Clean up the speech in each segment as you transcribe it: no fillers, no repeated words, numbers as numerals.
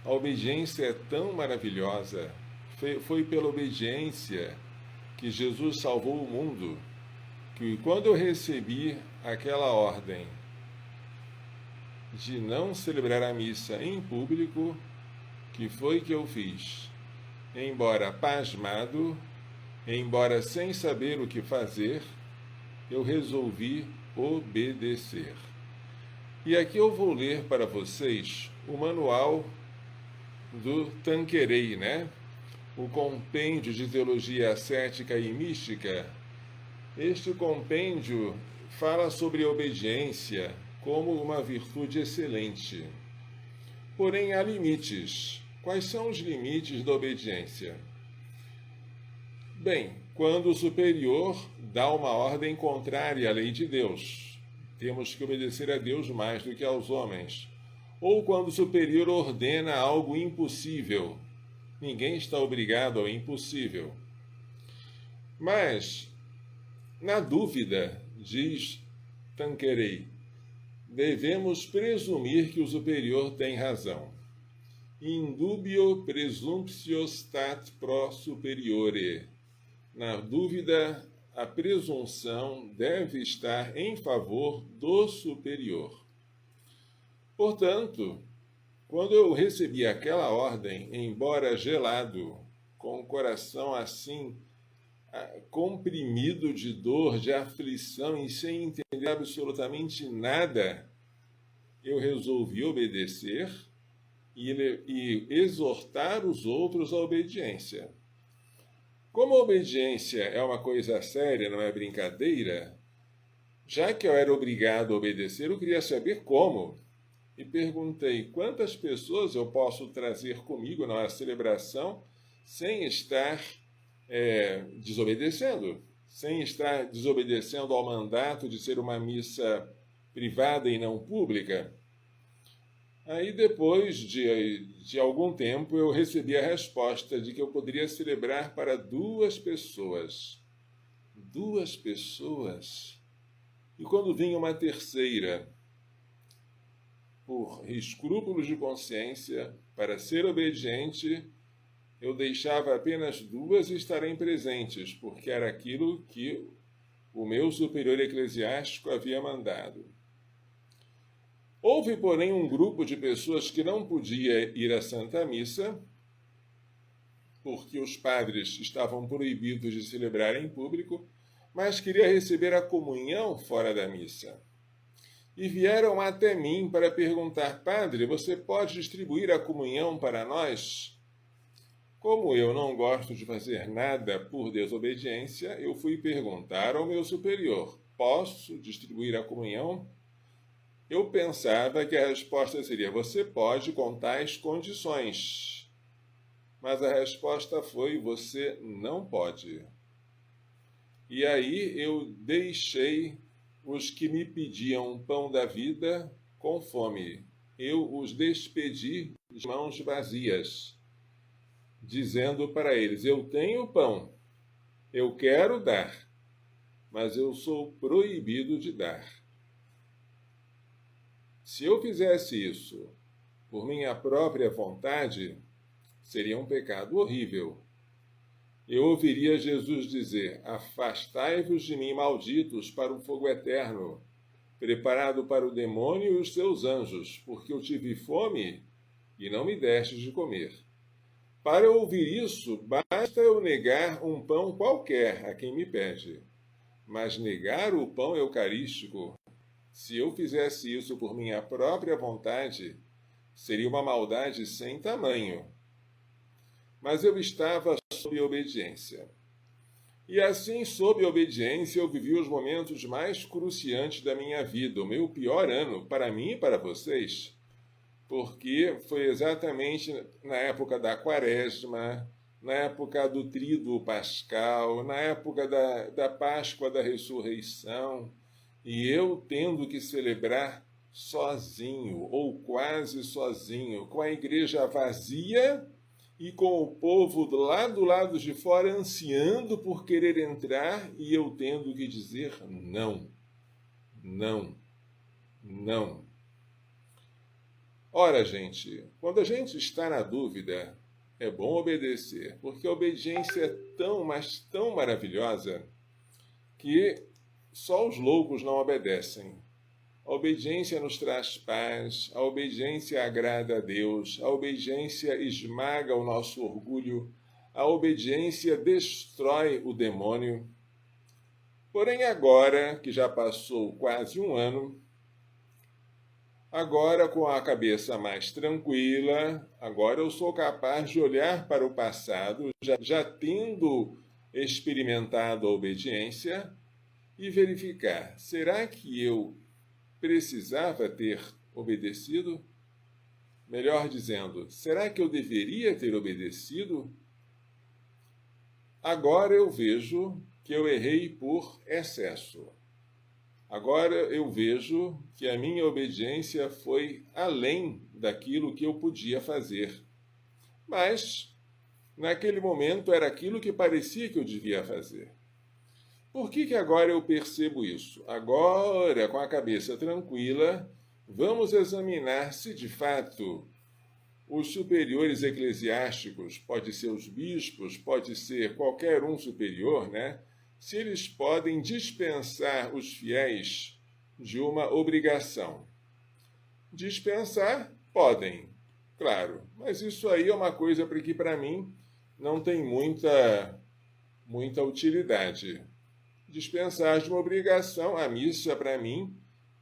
A obediência é tão maravilhosa. Foi pela obediência que Jesus salvou o mundo, que quando eu recebi aquela ordem de não celebrar a missa em público, que foi que eu fiz? Embora pasmado, embora sem saber o que fazer, eu resolvi obedecer. E aqui eu vou ler para vocês o manual do Tanqueray, né? O compêndio de teologia ascética e mística. Este compêndio fala sobre a obediência como uma virtude excelente. Porém, há limites. Quais são os limites da obediência? Bem, quando o superior dá uma ordem contrária à lei de Deus, temos que obedecer a Deus mais do que aos homens. Ou quando o superior ordena algo impossível, ninguém está obrigado ao impossível. Mas, na dúvida, diz Tanqueray, devemos presumir que o superior tem razão. In dubio presumptio stat pro superiore. Na dúvida, a presunção deve estar em favor do superior. Portanto, quando eu recebi aquela ordem, embora gelado, com o coração assim comprimido de dor, de aflição e sem entender absolutamente nada, eu resolvi obedecer e exortar os outros à obediência. Como a obediência é uma coisa séria, não é brincadeira, já que eu era obrigado a obedecer, eu queria saber como. E perguntei quantas pessoas eu posso trazer comigo na celebração sem estar desobedecendo, sem estar desobedecendo ao mandato de ser uma missa privada e não pública. Aí, depois de algum tempo, eu recebi a resposta de que eu poderia celebrar para 2 pessoas. 2 pessoas. E quando vinha uma terceira, por escrúpulos de consciência, para ser obediente, eu deixava apenas 2 estarem presentes, porque era aquilo que o meu superior eclesiástico havia mandado. Houve, porém, um grupo de pessoas que não podia ir à Santa Missa, porque os padres estavam proibidos de celebrar em público, mas queria receber a comunhão fora da missa. E vieram até mim para perguntar: Padre, você pode distribuir a comunhão para nós? Como eu não gosto de fazer nada por desobediência, eu fui perguntar ao meu superior: posso distribuir a comunhão? Eu pensava que a resposta seria: você pode com tais condições. Mas a resposta foi: você não pode. E aí eu deixei os que me pediam pão da vida com fome. Eu os despedi de mãos vazias, dizendo para eles: eu tenho pão, eu quero dar, mas eu sou proibido de dar. Se eu fizesse isso por minha própria vontade, seria um pecado horrível. Eu ouviria Jesus dizer: afastai-vos de mim, malditos, para o fogo eterno, preparado para o demônio e os seus anjos, porque eu tive fome e não me destes de comer. Para ouvir isso, basta eu negar um pão qualquer a quem me pede. Mas negar o pão eucarístico, se eu fizesse isso por minha própria vontade, seria uma maldade sem tamanho. Mas eu estava sob obediência. E assim, sob obediência, eu vivi os momentos mais cruciantes da minha vida, o meu pior ano, para mim e para vocês, porque foi exatamente na época da Quaresma, na época do Tríduo Pascal, na época da Páscoa da Ressurreição, e eu tendo que celebrar sozinho, ou quase sozinho, com a igreja vazia e com o povo do lado de fora ansiando por querer entrar, e eu tendo que dizer não, não, não. Ora, gente, quando a gente está na dúvida, é bom obedecer, porque a obediência é tão, mas tão maravilhosa que só os loucos não obedecem. A obediência nos traz paz, a obediência agrada a Deus, a obediência esmaga o nosso orgulho, a obediência destrói o demônio. Porém, agora que já passou quase um ano, agora com a cabeça mais tranquila, agora eu sou capaz de olhar para o passado, já tendo experimentado a obediência, e verificar: será que eu precisava ter obedecido? Melhor dizendo, será que eu deveria ter obedecido? Agora eu vejo que eu errei por excesso. Agora eu vejo que a minha obediência foi além daquilo que eu podia fazer. Mas, naquele momento, era aquilo que parecia que eu devia fazer. Por que agora eu percebo isso? Agora, com a cabeça tranquila, vamos examinar se de fato os superiores eclesiásticos, pode ser os bispos, pode ser qualquer um superior, né? Se eles podem dispensar os fiéis de uma obrigação. Dispensar, podem, claro, mas isso aí é uma coisa que para mim não tem muita utilidade. Dispensar de uma obrigação, a missa para mim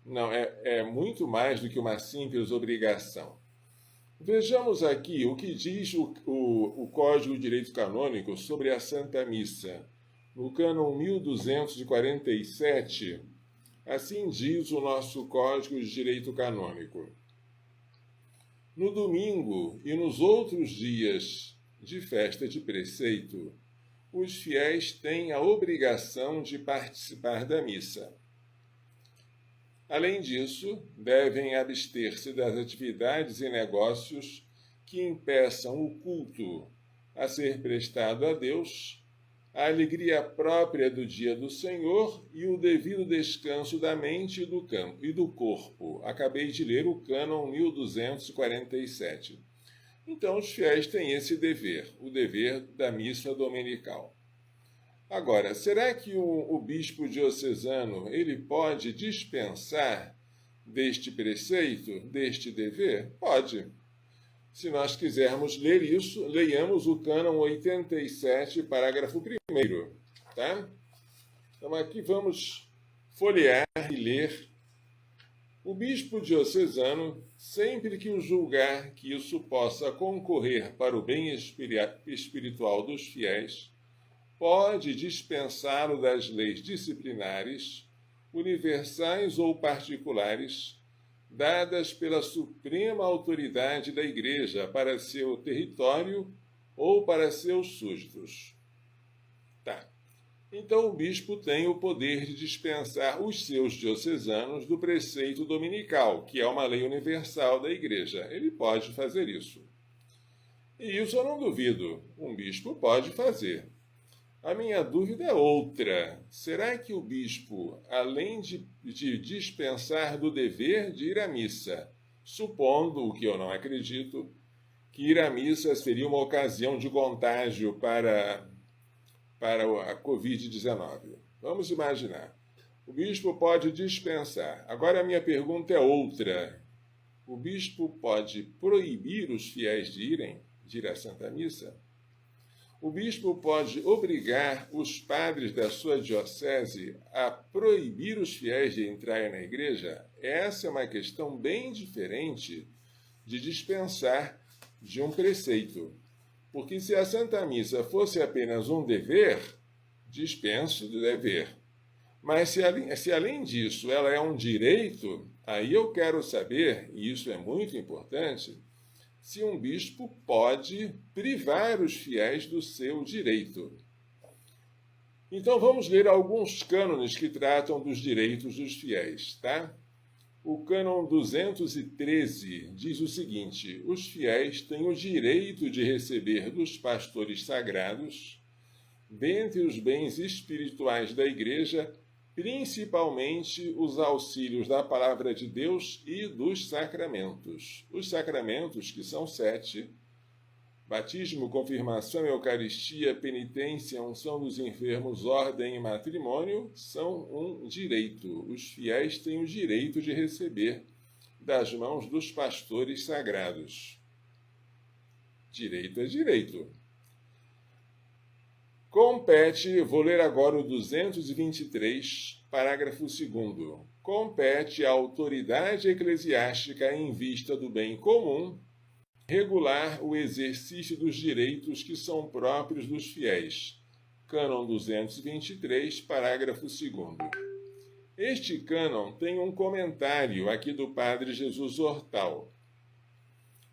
não é muito mais do que uma simples obrigação. Vejamos aqui o que diz o Código de Direito Canônico sobre a Santa Missa. No cânon 1247, assim diz o nosso Código de Direito Canônico. No domingo e nos outros dias de festa de preceito, os fiéis têm a obrigação de participar da missa. Além disso, devem abster-se das atividades e negócios que impeçam o culto a ser prestado a Deus, a alegria própria do dia do Senhor e o devido descanso da mente e do corpo. Acabei de ler o cânon 1247. Então, os fiéis têm esse dever, o dever da missa dominical. Agora, será que o bispo diocesano ele pode dispensar deste preceito, deste dever? Pode. Se nós quisermos ler isso, leiamos o cânon 87, parágrafo 1º, tá? Então aqui vamos folhear e ler. O bispo diocesano, sempre que o julgar que isso possa concorrer para o bem espiritual dos fiéis, pode dispensá-lo das leis disciplinares, universais ou particulares, dadas pela suprema autoridade da Igreja para seu território ou para seus súditos. Tá. Então o bispo tem o poder de dispensar os seus diocesanos do preceito dominical, que é uma lei universal da Igreja. Ele pode fazer isso. E isso eu não duvido. Um bispo pode fazer. A minha dúvida é outra. Será que o bispo, além de dispensar do dever de ir à missa, supondo, o que eu não acredito, que ir à missa seria uma ocasião de contágio para a Covid-19? Vamos imaginar. O bispo pode dispensar. Agora a minha pergunta é outra. O bispo pode proibir os fiéis de ir à Santa Missa? O bispo pode obrigar os padres da sua diocese a proibir os fiéis de entrarem na igreja? Essa é uma questão bem diferente de dispensar de um preceito. Porque se a Santa Missa fosse apenas um dever, dispenso do dever. Mas se além disso ela é um direito, aí eu quero saber, e isso é muito importante, se um bispo pode privar os fiéis do seu direito. Então vamos ler alguns cânones que tratam dos direitos dos fiéis, tá? O cânon 213 diz o seguinte: os fiéis têm o direito de receber dos pastores sagrados, dentre os bens espirituais da Igreja, principalmente os auxílios da palavra de Deus e dos sacramentos. Os sacramentos, que são 7, batismo, confirmação, eucaristia, penitência, unção dos enfermos, ordem e matrimônio, são um direito. Os fiéis têm o direito de receber das mãos dos pastores sagrados. Direito é direito. Compete, vou ler agora o 223, parágrafo 2º. Compete à autoridade eclesiástica em vista do bem comum regular o exercício dos direitos que são próprios dos fiéis. Cânon 223, parágrafo 2º. Este cânon tem um comentário aqui do Padre Jesus Hortal.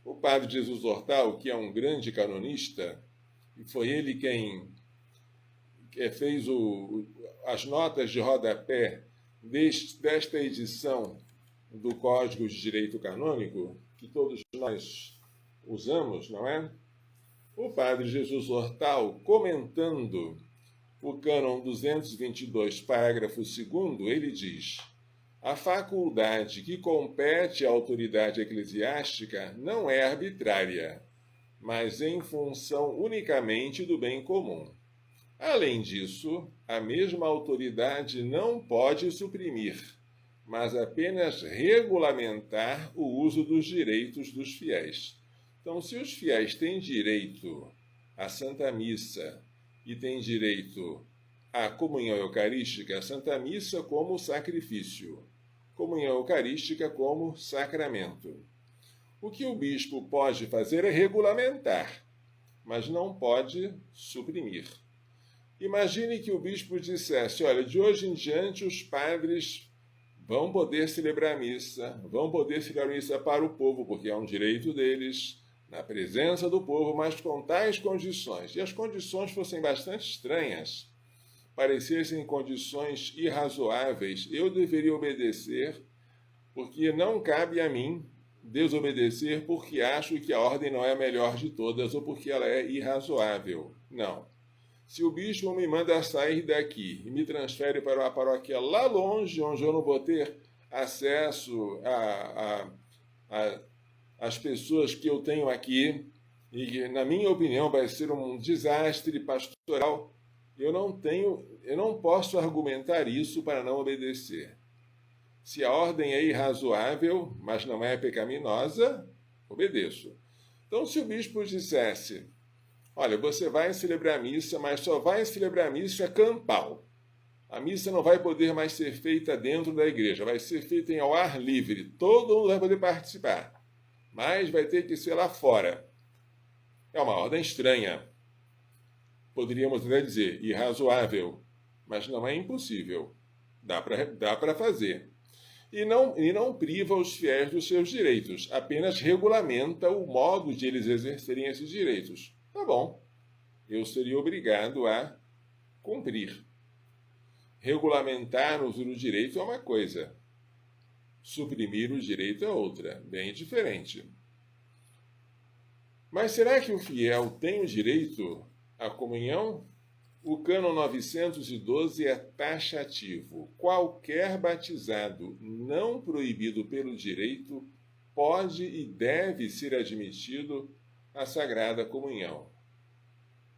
O Padre Jesus Hortal, que é um grande canonista, e foi ele quem fez as notas de rodapé desta edição do Código de Direito Canônico, que todos nós usamos, não é? O Padre Jesus Hortal, comentando o cânon 222, parágrafo 2º, ele diz: a faculdade que compete à autoridade eclesiástica não é arbitrária, mas em função unicamente do bem comum. Além disso, a mesma autoridade não pode suprimir, mas apenas regulamentar o uso dos direitos dos fiéis. Então, se os fiéis têm direito à Santa Missa e têm direito à comunhão eucarística, a Santa Missa como sacrifício, comunhão eucarística como sacramento. O que o bispo pode fazer é regulamentar, mas não pode suprimir. Imagine que o bispo dissesse: olha, de hoje em diante os padres vão poder celebrar a missa para o povo, porque é um direito deles, na presença do povo, mas com tais condições. E as condições fossem bastante estranhas, parecessem condições irrazoáveis, eu deveria obedecer, porque não cabe a mim desobedecer porque acho que a ordem não é a melhor de todas ou porque ela é irrazoável. Não. Se o bispo me manda sair daqui e me transfere para uma paróquia lá longe, onde eu não vou ter acesso às pessoas que eu tenho aqui, e que, na minha opinião, vai ser um desastre pastoral, eu não posso argumentar isso para não obedecer. Se a ordem é irrazoável, mas não é pecaminosa, obedeço. Então, se o bispo dissesse: olha, você vai celebrar a missa, mas só vai celebrar a missa campal. A missa não vai poder mais ser feita dentro da igreja, vai ser feita ao ar livre. Todo mundo vai poder participar, mas vai ter que ser lá fora. É uma ordem estranha. Poderíamos até dizer irrazoável, mas não é impossível. Dá para fazer. E não priva os fiéis dos seus direitos, apenas regulamenta o modo de eles exercerem esses direitos. Tá bom, eu seria obrigado a cumprir. Regulamentar o uso do direito é uma coisa, suprimir o direito é outra, bem diferente. Mas será que o fiel tem o direito à comunhão? O cânon 912 é taxativo. Qualquer batizado não proibido pelo direito pode e deve ser admitido à Sagrada Comunhão.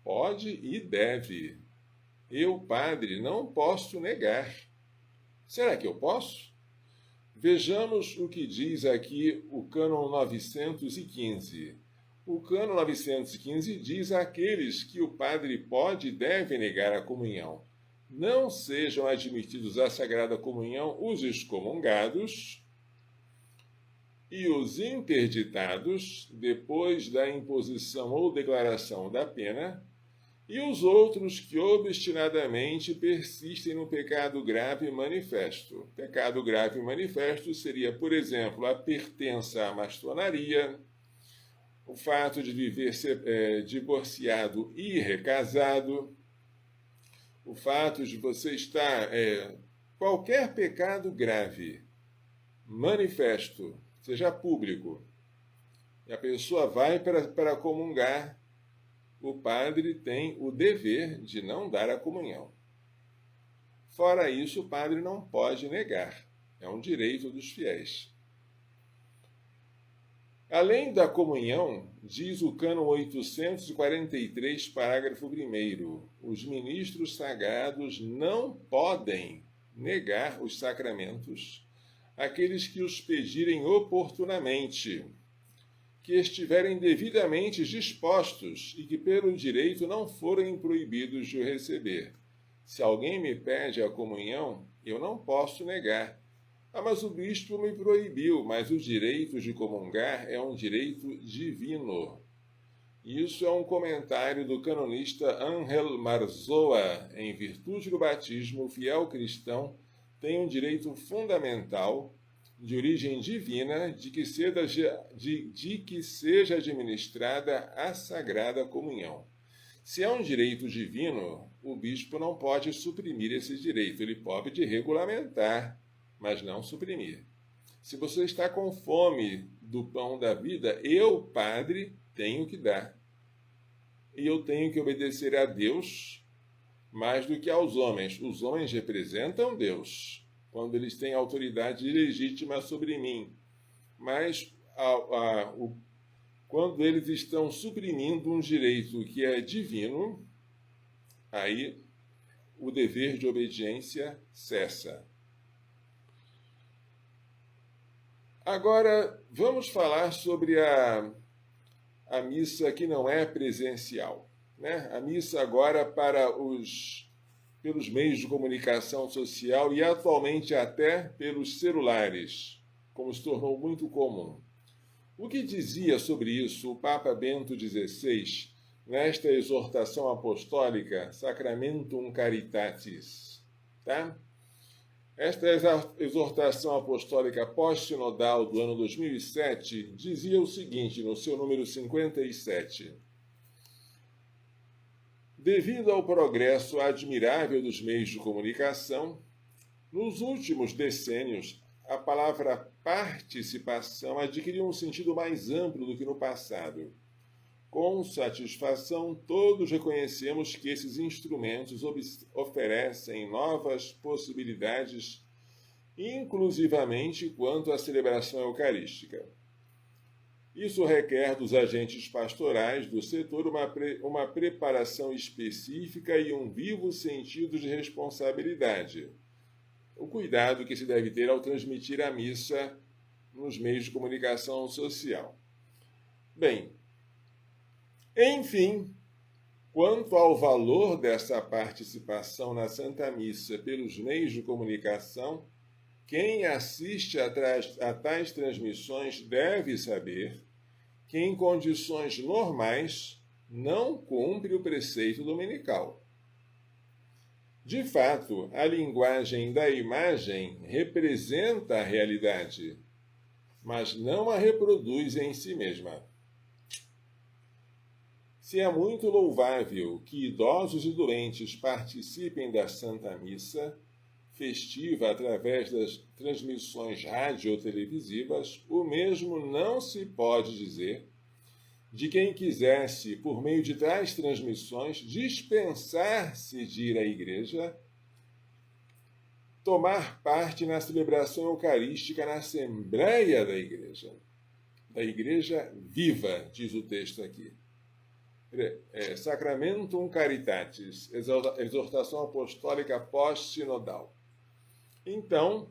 Pode e deve. Eu, padre, não posso negar. Será que eu posso? Vejamos o que diz aqui o cânon 915. O cânon 915 diz àqueles que o padre pode e deve negar a comunhão: não sejam admitidos à Sagrada Comunhão os excomungados e os interditados depois da imposição ou declaração da pena, e os outros que obstinadamente persistem no pecado grave manifesto. Pecado grave manifesto seria, por exemplo, a pertença à maçonaria, o fato de viver divorciado e recasado, o fato de você estar... qualquer pecado grave, manifesto, seja público, e a pessoa vai para comungar, o padre tem o dever de não dar a comunhão. Fora isso, o padre não pode negar. É um direito dos fiéis. Além da comunhão, diz o cânon 843, parágrafo 1º, os ministros sagrados não podem negar os sacramentos àqueles que os pedirem oportunamente, que estiverem devidamente dispostos e que pelo direito não forem proibidos de o receber. Se alguém me pede a comunhão, eu não posso negar. Ah, mas o bispo me proibiu, mas o direito de comungar é um direito divino. Isso é um comentário do canonista Ángel Marzoa. Em virtude do batismo, o fiel cristão tem um direito fundamental de origem divina de que seja administrada a Sagrada Comunhão. Se é um direito divino, o bispo não pode suprimir esse direito, ele pode regulamentar, mas não suprimir. Se você está com fome do pão da vida, eu, padre, tenho que dar. E eu tenho que obedecer a Deus mais do que aos homens. Os homens representam Deus, quando eles têm autoridade legítima sobre mim. Mas quando eles estão suprimindo um direito que é divino, aí o dever de obediência cessa. Agora, vamos falar sobre a missa que não é presencial, né? A missa agora pelos meios de comunicação social e atualmente até pelos celulares, como se tornou muito comum. O que dizia sobre isso o Papa Bento XVI nesta exortação apostólica Sacramentum Caritatis, tá? Esta exortação apostólica pós-sinodal do ano 2007 dizia o seguinte, no seu número 57. Devido ao progresso admirável dos meios de comunicação, nos últimos decênios, a palavra participação adquiriu um sentido mais amplo do que no passado. Com satisfação, todos reconhecemos que esses instrumentos oferecem novas possibilidades, inclusivamente quanto à celebração eucarística. Isso requer dos agentes pastorais do setor uma preparação específica e um vivo sentido de responsabilidade. O cuidado que se deve ter ao transmitir a missa nos meios de comunicação social. Bem, enfim, quanto ao valor dessa participação na Santa Missa pelos meios de comunicação, quem assiste a tais transmissões deve saber que, em condições normais, não cumpre o preceito dominical. De fato, a linguagem da imagem representa a realidade, mas não a reproduz em si mesma. Se é muito louvável que idosos e doentes participem da Santa Missa, festiva através das transmissões rádio-televisivas, o mesmo não se pode dizer de quem quisesse, por meio de tais transmissões, dispensar-se de ir à igreja, tomar parte na celebração eucarística na Assembleia da Igreja viva, diz o texto aqui. Sacramentum Caritatis, exortação apostólica pós-sinodal. Então,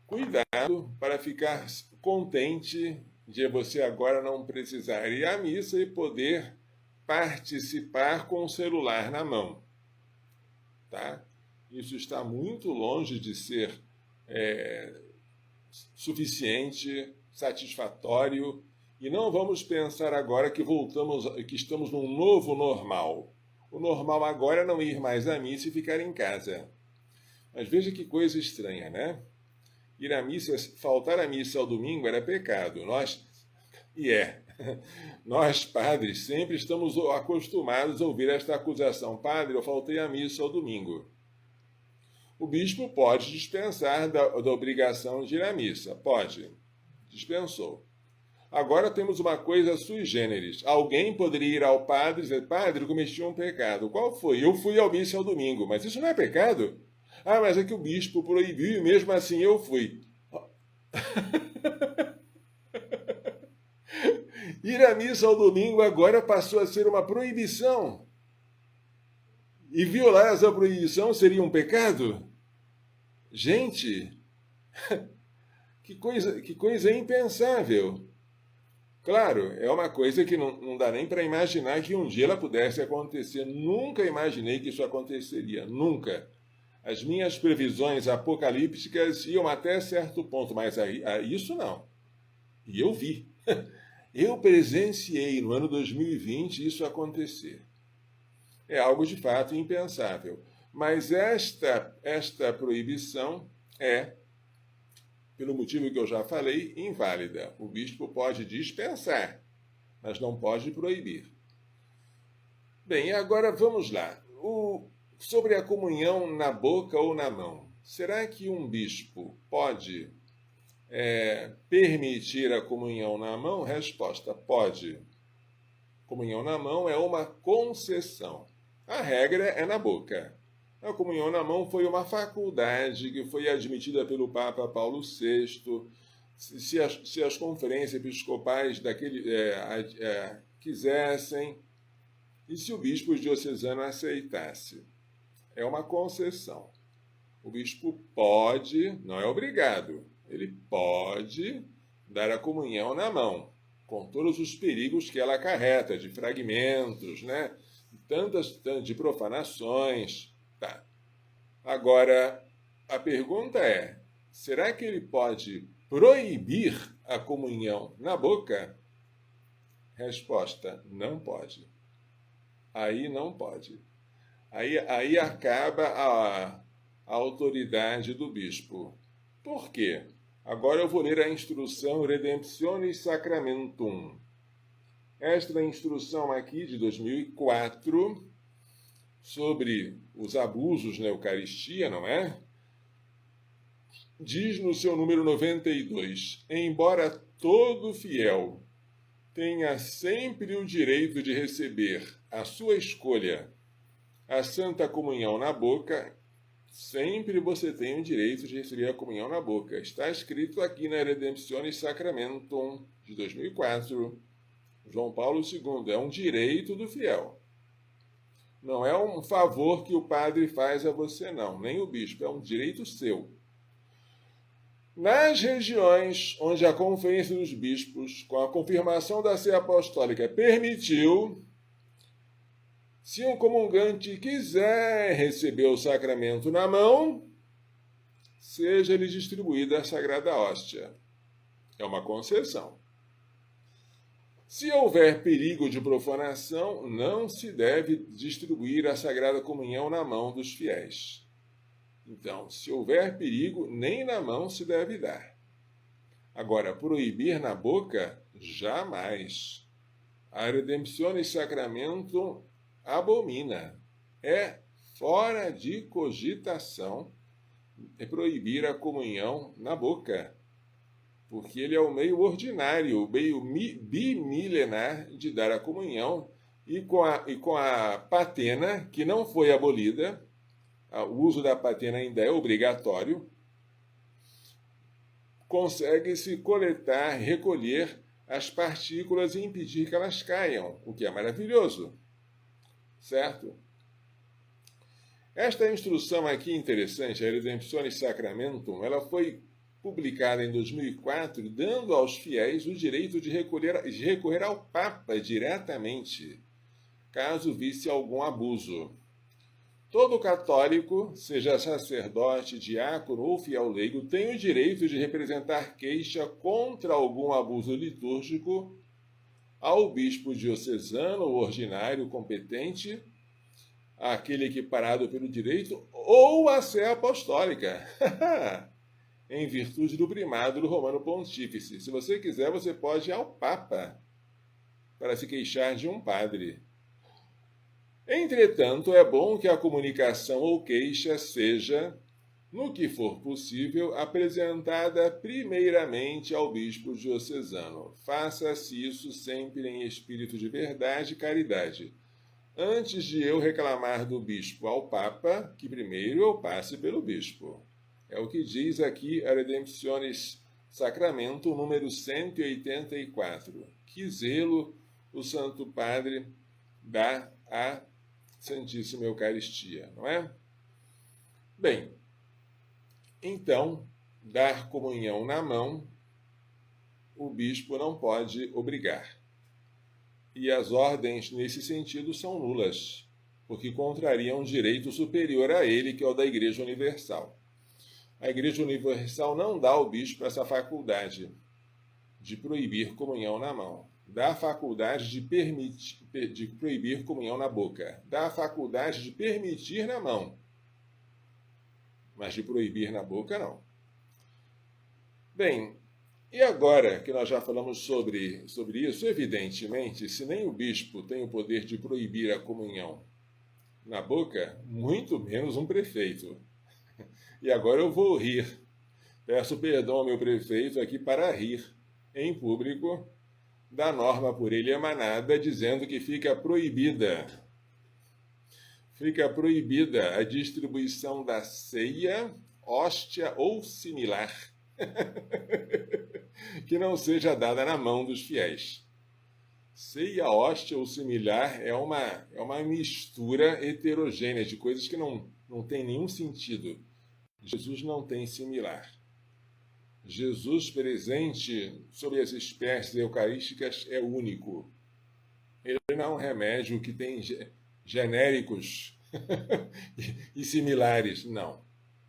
cuidado para ficar contente de você agora não precisar ir à missa e poder participar com o celular na mão. Tá? Isso está muito longe de ser suficiente, satisfatório, e não vamos pensar agora que estamos num novo normal. O normal agora é não ir mais à missa e ficar em casa. Mas veja que coisa estranha, né? Ir à missa, faltar à missa ao domingo era pecado. Nós, padres, sempre estamos acostumados a ouvir esta acusação. Padre, eu faltei à missa ao domingo. O bispo pode dispensar da obrigação de ir à missa. Pode. Dispensou. Agora temos uma coisa sui generis. Alguém poderia ir ao padre e dizer, padre, eu cometi um pecado. Qual foi? Eu fui à missa ao domingo. Mas isso não é pecado? Ah, mas é que o bispo proibiu e mesmo assim eu fui. Ir à missa ao domingo agora passou a ser uma proibição. E violar essa proibição seria um pecado? Gente, que coisa impensável. Claro, é uma coisa que não dá nem para imaginar que um dia ela pudesse acontecer. Nunca imaginei que isso aconteceria, nunca. As minhas previsões apocalípticas iam até certo ponto, mas a isso não. E eu vi. Eu presenciei no ano 2020 isso acontecer. É algo de fato impensável. Mas esta proibição é, pelo motivo que eu já falei, inválida. O bispo pode dispensar, mas não pode proibir. Bem, agora vamos lá. Sobre a comunhão na boca ou na mão. Será que um bispo pode permitir a comunhão na mão? Resposta: pode. Comunhão na mão é uma concessão. A regra é na boca. A comunhão na mão foi uma faculdade que foi admitida pelo Papa Paulo VI. Se as conferências episcopais quisessem, e se o bispo diocesano aceitasse. É uma concessão. O bispo pode, não é obrigado, ele pode dar a comunhão na mão, com todos os perigos que ela acarreta, de fragmentos, né? Tantas de profanações. Tá. Agora, a pergunta é, será que ele pode proibir a comunhão na boca? Resposta: não pode. Aí não pode. Aí acaba a autoridade do bispo. Por quê? Agora eu vou ler a instrução Redemptionis Sacramentum. Esta instrução aqui de 2004 sobre os abusos na Eucaristia, não é? Diz no seu número 92, embora todo fiel tenha sempre o direito de receber a sua escolha a Santa Comunhão na boca, sempre você tem o direito de receber a comunhão na boca. Está escrito aqui na Redemptionis Sacramentum de 2004, João Paulo II. É um direito do fiel. Não é um favor que o padre faz a você, não, nem o bispo. É um direito seu. Nas regiões onde a Conferência dos Bispos, com a confirmação da Sé Apostólica, permitiu, se um comungante quiser receber o sacramento na mão, seja-lhe distribuída a Sagrada Hóstia. É uma concessão. Se houver perigo de profanação, não se deve distribuir a Sagrada Comunhão na mão dos fiéis. Então, se houver perigo, nem na mão se deve dar. Agora, proibir na boca, jamais. A Redemptionis Sacramentum abomina. É fora de cogitação proibir a comunhão na boca, porque ele é o meio ordinário, o meio bimilenar de dar a comunhão, e com a patena, que não foi abolida, o uso da patena ainda é obrigatório, consegue-se coletar, recolher as partículas e impedir que elas caiam, o que é maravilhoso. Certo? Esta instrução aqui interessante, a Redemptionis Sacramentum, ela foi publicada em 2004, dando aos fiéis o direito de recorrer ao Papa diretamente, caso visse algum abuso. Todo católico, seja sacerdote, diácono ou fiel leigo, tem o direito de representar queixa contra algum abuso litúrgico ao bispo diocesano ou ordinário competente, aquele equiparado pelo direito, ou à Sé Apostólica, em virtude do primado do Romano Pontífice. Se você quiser, você pode ir ao Papa para se queixar de um padre. Entretanto, é bom que a comunicação ou queixa seja, no que for possível, apresentada primeiramente ao bispo diocesano. Faça-se isso sempre em espírito de verdade e caridade, antes de eu reclamar do bispo ao Papa, que primeiro eu passe pelo bispo. É o que diz aqui a Redemptionis Sacramento número 184. Que zelo o Santo Padre dá à Santíssima Eucaristia, não é? Bem, então, dar comunhão na mão, o bispo não pode obrigar. E as ordens, nesse sentido, são nulas, porque contrariam um direito superior a ele, que é o da Igreja Universal. A Igreja Universal não dá ao bispo essa faculdade de proibir comunhão na mão. Dá a faculdade de proibir comunhão na boca. Dá a faculdade de permitir na mão, mas de proibir na boca, não. Bem, e agora que nós já falamos sobre isso, evidentemente, se nem o bispo tem o poder de proibir a comunhão na boca, muito menos um prefeito. E agora eu vou rir. Peço perdão ao meu prefeito aqui para rir em público da norma por ele emanada, dizendo que fica proibida a distribuição da ceia, hóstia ou similar que não seja dada na mão dos fiéis. Ceia, hóstia ou similar é uma mistura heterogênea de coisas que não tem nenhum sentido. Jesus não tem similar. Jesus presente sobre as espécies eucarísticas é único. Ele não é um remédio que tem genéricos e similares, não.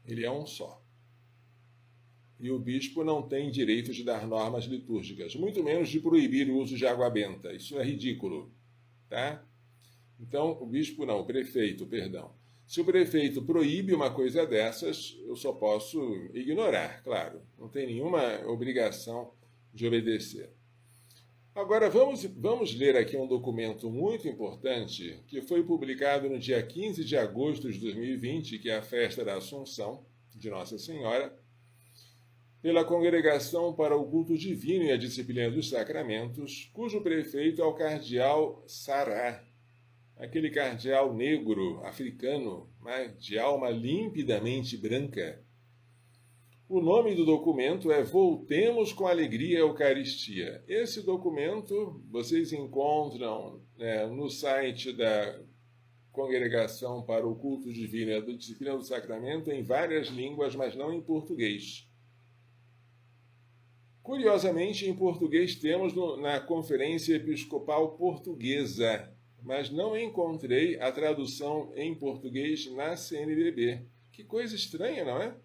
Ele é um só. E o bispo não tem direito de dar normas litúrgicas, muito menos de proibir o uso de água benta. Isso é ridículo, tá? Então, o bispo não, o prefeito, perdão. Se o prefeito proíbe uma coisa dessas, eu só posso ignorar, claro. Não tem nenhuma obrigação de obedecer. Agora, vamos ler aqui um documento muito importante que foi publicado no dia 15 de agosto de 2020, que é a festa da Assunção de Nossa Senhora, pela Congregação para o Culto Divino e a Disciplina dos Sacramentos, cujo prefeito é o cardeal Sará, aquele cardeal negro, africano, de alma limpidamente branca. O nome do documento é Voltemos com Alegria à Eucaristia. Esse documento vocês encontram no site da Congregação para o Culto Divino e a Disciplina do Sacramento em várias línguas, mas não em português. Curiosamente, em português temos na Conferência Episcopal Portuguesa, mas não encontrei a tradução em português na CNBB. Que coisa estranha, não é?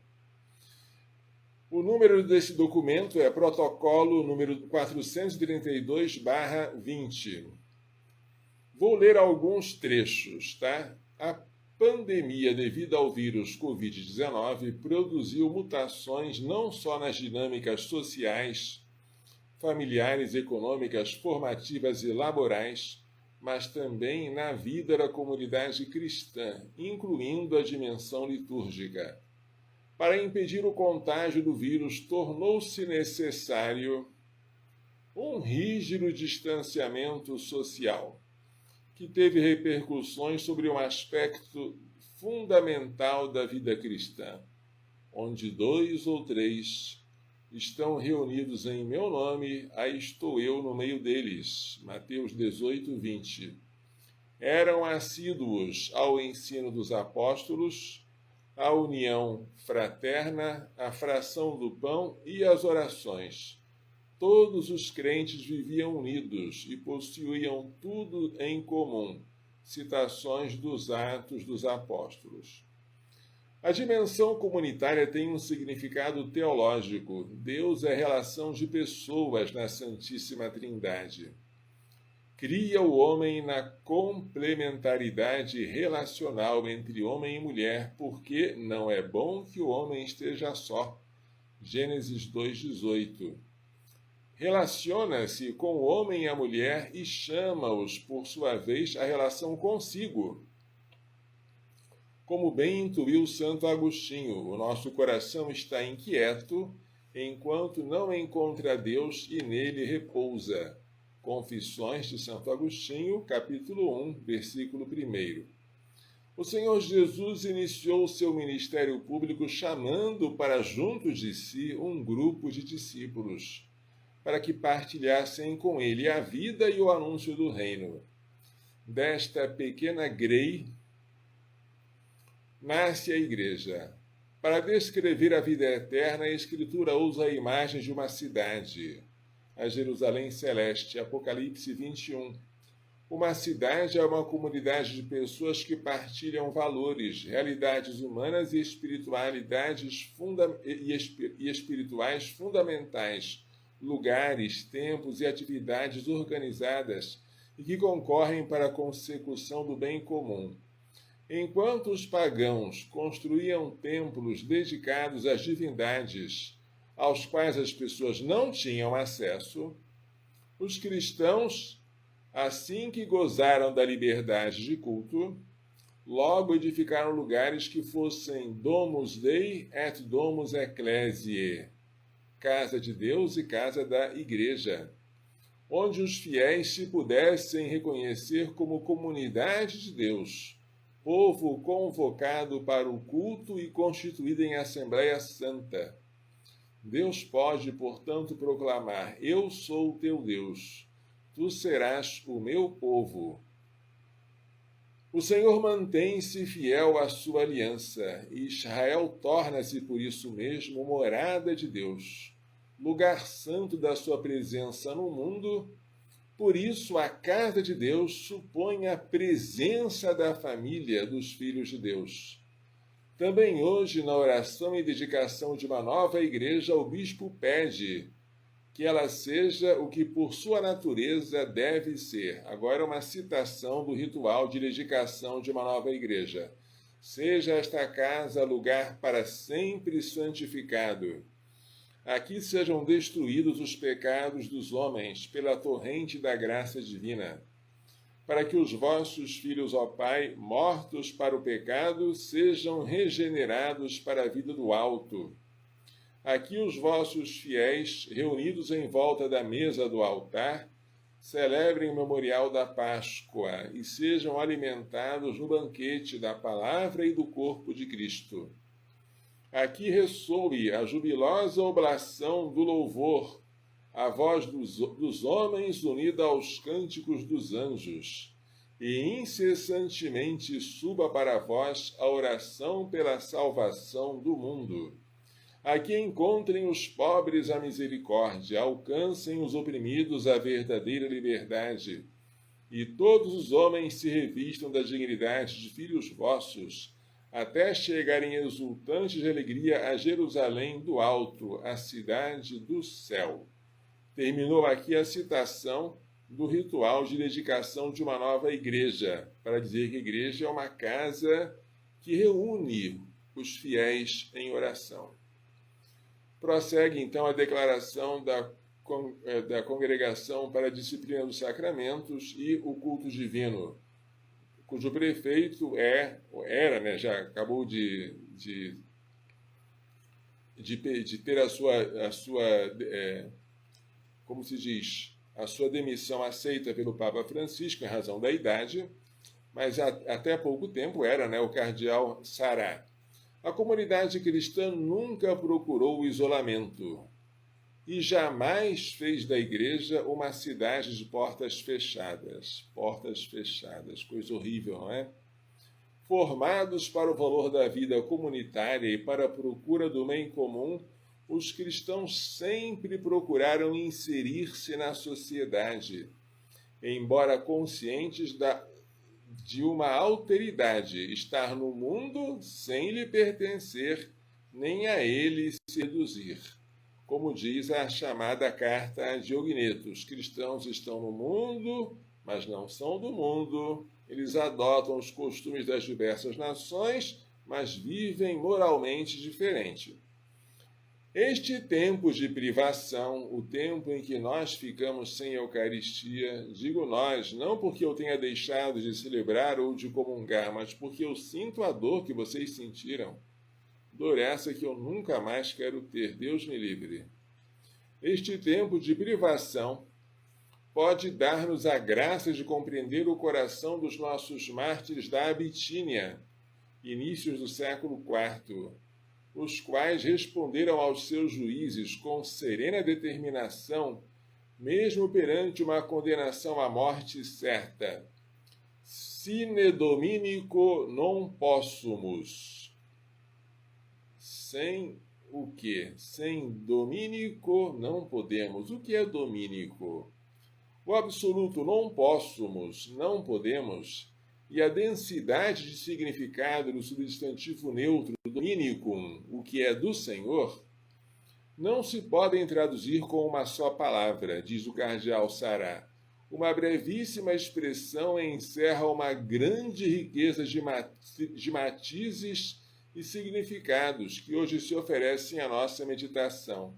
O número desse documento é protocolo número 432/20. Vou ler alguns trechos, tá? A pandemia devido ao vírus Covid-19 produziu mutações não só nas dinâmicas sociais, familiares, econômicas, formativas e laborais, mas também na vida da comunidade cristã, incluindo a dimensão litúrgica. Para impedir o contágio do vírus, tornou-se necessário um rígido distanciamento social, que teve repercussões sobre um aspecto fundamental da vida cristã, onde 2 ou 3 estão reunidos em meu nome, aí estou eu no meio deles. Mateus 18, 20. Eram assíduos ao ensino dos apóstolos, à união fraterna, à fração do pão e às orações. Todos os crentes viviam unidos e possuíam tudo em comum. Citações dos Atos dos Apóstolos. A dimensão comunitária tem um significado teológico. Deus é relação de pessoas na Santíssima Trindade. Cria o homem na complementaridade relacional entre homem e mulher, porque não é bom que o homem esteja só. Gênesis 2:18. Relaciona-se com o homem e a mulher e chama-os, por sua vez, à relação consigo. Como bem intuiu Santo Agostinho, o nosso coração está inquieto enquanto não encontra Deus e nele repousa. Confissões de Santo Agostinho, capítulo 1, versículo 1. O Senhor Jesus iniciou seu ministério público chamando para junto de si um grupo de discípulos, para que partilhassem com ele a vida e o anúncio do reino. Desta pequena grei nasce a Igreja. Para descrever a vida eterna, a Escritura usa a imagem de uma cidade, a Jerusalém Celeste, Apocalipse 21. Uma cidade é uma comunidade de pessoas que partilham valores, realidades humanas e espirituais fundamentais, lugares, tempos e atividades organizadas e que concorrem para a consecução do bem comum. Enquanto os pagãos construíam templos dedicados às divindades, aos quais as pessoas não tinham acesso, os cristãos, assim que gozaram da liberdade de culto, logo edificaram lugares que fossem domus Dei et domus Ecclesiae, casa de Deus e casa da Igreja, onde os fiéis se pudessem reconhecer como comunidade de Deus, povo convocado para o culto e constituído em Assembleia Santa. Deus pode, portanto, proclamar: Eu sou o teu Deus, tu serás o meu povo. O Senhor mantém-se fiel à sua aliança, e Israel torna-se por isso mesmo morada de Deus, lugar santo da sua presença no mundo. Por isso, a casa de Deus supõe a presença da família dos filhos de Deus. Também hoje, na oração e dedicação de uma nova igreja, o bispo pede que ela seja o que por sua natureza deve ser. Agora uma citação do ritual de dedicação de uma nova igreja. Seja esta casa lugar para sempre santificado. Aqui sejam destruídos os pecados dos homens pela torrente da graça divina, para que os vossos filhos, ó Pai, mortos para o pecado, sejam regenerados para a vida do alto. Aqui os vossos fiéis, reunidos em volta da mesa do altar, celebrem o memorial da Páscoa e sejam alimentados no banquete da palavra e do corpo de Cristo. Aqui ressoe a jubilosa oblação do louvor, a voz dos homens unida aos cânticos dos anjos, e incessantemente suba para vós a oração pela salvação do mundo. Aqui encontrem os pobres a misericórdia, alcancem os oprimidos a verdadeira liberdade, e todos os homens se revistam da dignidade de filhos vossos, até chegarem exultantes de alegria a Jerusalém do alto, a cidade do céu. Terminou aqui a citação do ritual de dedicação de uma nova igreja, para dizer que a igreja é uma casa que reúne os fiéis em oração. Prossegue, então, a declaração da Congregação para a Disciplina dos Sacramentos e o Culto Divino, cujo prefeito era, já acabou de ter a sua como se diz, a sua demissão aceita pelo Papa Francisco em razão da idade, mas até há pouco tempo era, o cardeal Sará. A comunidade cristã nunca procurou o isolamento e jamais fez da igreja uma cidade de portas fechadas. Portas fechadas, coisa horrível, não é? Formados para o valor da vida comunitária e para a procura do bem comum, os cristãos sempre procuraram inserir-se na sociedade, embora conscientes de uma alteridade, estar no mundo sem lhe pertencer, nem a ele se reduzir. Como diz a chamada carta a Diogneto, os cristãos estão no mundo, mas não são do mundo. Eles adotam os costumes das diversas nações, mas vivem moralmente diferente. Este tempo de privação, o tempo em que nós ficamos sem Eucaristia, digo nós, não porque eu tenha deixado de celebrar ou de comungar, mas porque eu sinto a dor que vocês sentiram. Dor essa que eu nunca mais quero ter, Deus me livre. Este tempo de privação pode dar-nos a graça de compreender o coração dos nossos mártires da Abitínia, inícios do século IV, os quais responderam aos seus juízes com serena determinação, mesmo perante uma condenação à morte certa. Sine dominico non possumus. Sem o quê? Sem dominico não podemos. O que é dominico? O absoluto non possumus, não podemos, e a densidade de significado do substantivo neutro dominicum, o que é do Senhor, não se podem traduzir com uma só palavra, diz o cardeal Sará. Uma brevíssima expressão encerra uma grande riqueza de matizes e significados que hoje se oferecem à nossa meditação.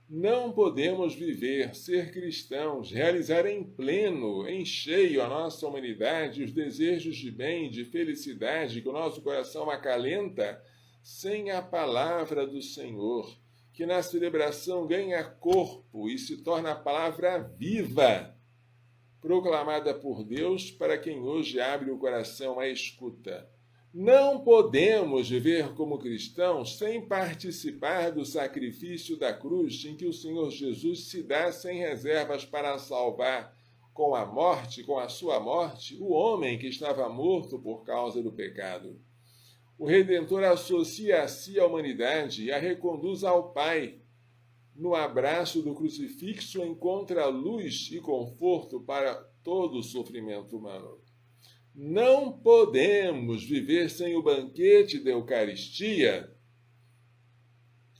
Não podemos viver, ser cristãos, realizar em pleno, em cheio a nossa humanidade, os desejos de bem, de felicidade que o nosso coração acalenta, sem a palavra do Senhor, que na celebração ganha corpo e se torna a palavra viva, proclamada por Deus para quem hoje abre o coração à escuta. Não podemos viver como cristãos sem participar do sacrifício da cruz em que o Senhor Jesus se dá sem reservas para salvar com a morte, com a sua morte, o homem que estava morto por causa do pecado. O Redentor associa a si a humanidade e a reconduz ao Pai. No abraço do crucifixo encontra luz e conforto para todo o sofrimento humano. Não podemos viver sem o banquete da Eucaristia,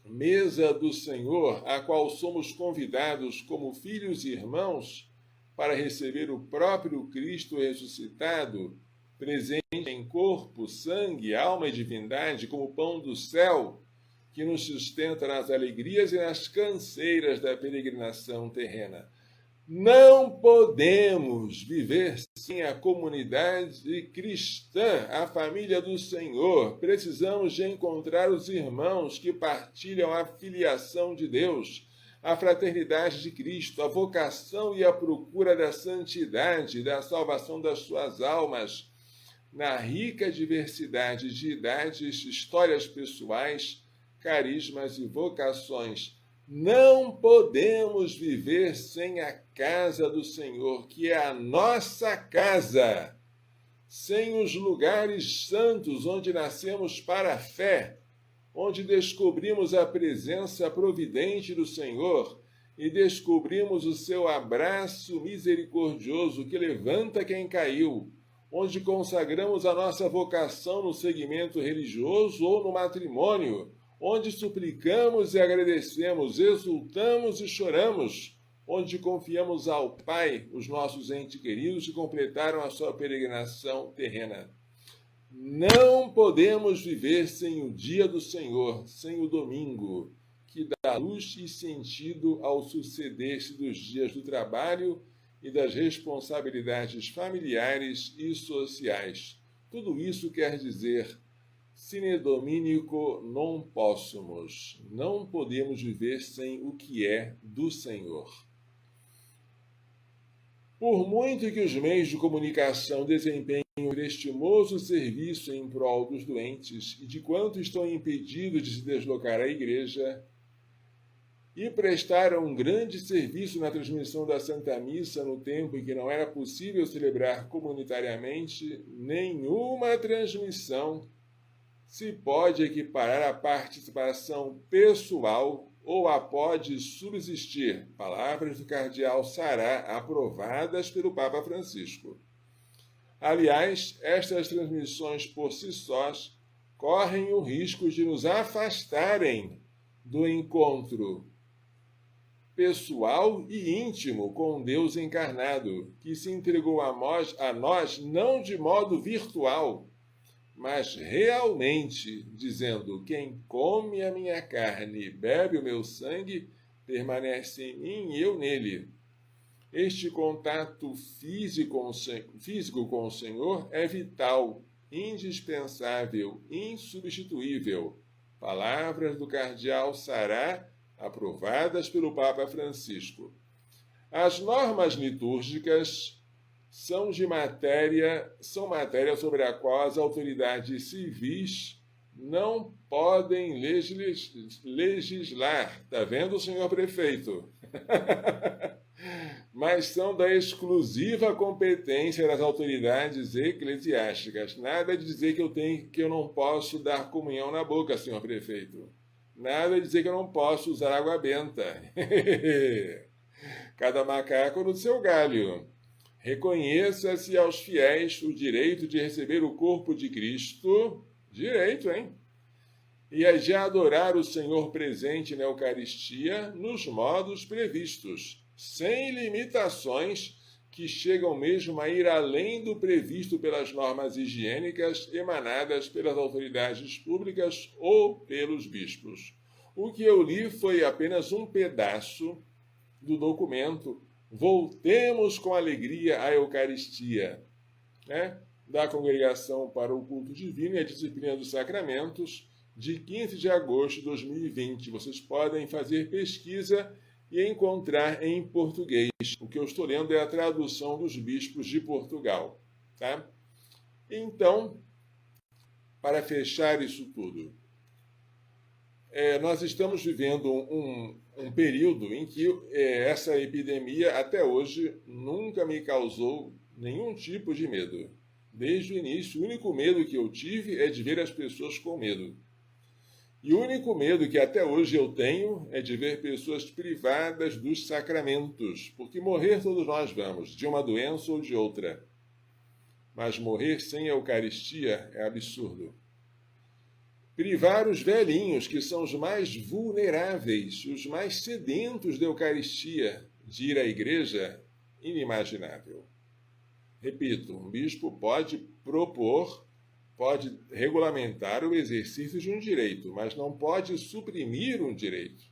mesa do Senhor, a qual somos convidados como filhos e irmãos para receber o próprio Cristo ressuscitado, presente em corpo, sangue, alma e divindade, como pão do céu, que nos sustenta nas alegrias e nas canseiras da peregrinação terrena. Não podemos viver sem a comunidade cristã, a família do Senhor. Precisamos de encontrar os irmãos que partilham a filiação de Deus, a fraternidade de Cristo, a vocação e a procura da santidade, da salvação das suas almas, na rica diversidade de idades, histórias pessoais, carismas e vocações. Não podemos viver sem a casa do Senhor, que é a nossa casa, sem os lugares santos onde nascemos para a fé, onde descobrimos a presença providente do Senhor e descobrimos o seu abraço misericordioso que levanta quem caiu, onde consagramos a nossa vocação no segmento religioso ou no matrimônio, onde suplicamos e agradecemos, exultamos e choramos, onde confiamos ao Pai os nossos entes queridos que completaram a sua peregrinação terrena. Não podemos viver sem o dia do Senhor, sem o domingo, que dá luz e sentido ao suceder-se dos dias do trabalho e das responsabilidades familiares e sociais. Tudo isso quer dizer: sine dominico non possumus. Não podemos viver sem o que é do Senhor. Por muito que os meios de comunicação desempenhem um prestimoso serviço em prol dos doentes e de quanto estão impedidos de se deslocar à igreja, e prestaram um grande serviço na transmissão da Santa Missa no tempo em que não era possível celebrar comunitariamente, nenhuma transmissão se pode equiparar à participação pessoal ou a pode subsistir, palavras do cardeal Sará, aprovadas pelo Papa Francisco. Aliás, estas transmissões por si sós correm o risco de nos afastarem do encontro pessoal e íntimo com Deus encarnado, que se entregou a nós não de modo virtual, mas realmente, dizendo: quem come a minha carne e bebe o meu sangue, permanece em mim e eu nele. Este contato físico com o Senhor é vital, indispensável, insubstituível. Palavras do cardeal Sará, aprovadas pelo Papa Francisco. As normas litúrgicas são matéria sobre a qual as autoridades civis não podem legislar. Está vendo, senhor prefeito? Mas são da exclusiva competência das autoridades eclesiásticas. Nada de dizer que eu não posso dar comunhão na boca, senhor prefeito. Nada de dizer que eu não posso usar água benta. Cada macaco no seu galho. Reconheça-se aos fiéis o direito de receber o corpo de Cristo, direito, hein? E de adorar o Senhor presente na Eucaristia nos modos previstos, sem limitações que chegam mesmo a ir além do previsto pelas normas higiênicas emanadas pelas autoridades públicas ou pelos bispos. O que eu li foi apenas um pedaço do documento Voltemos com Alegria à Eucaristia, né? Da Congregação para o Culto Divino e a Disciplina dos Sacramentos, de 15 de agosto de 2020. Vocês podem fazer pesquisa e encontrar em português. O que eu estou lendo é a tradução dos bispos de Portugal. Tá? Então, para fechar isso tudo, nós estamos vivendo um período em que essa epidemia, até hoje, nunca me causou nenhum tipo de medo. Desde o início, o único medo que eu tive é de ver as pessoas com medo. E o único medo que até hoje eu tenho é de ver pessoas privadas dos sacramentos, porque morrer todos nós vamos, de uma doença ou de outra. Mas morrer sem a Eucaristia é absurdo. Privar os velhinhos, que são os mais vulneráveis, os mais sedentos da Eucaristia, de ir à igreja, inimaginável. Repito, um bispo pode propor, pode regulamentar o exercício de um direito, mas não pode suprimir um direito.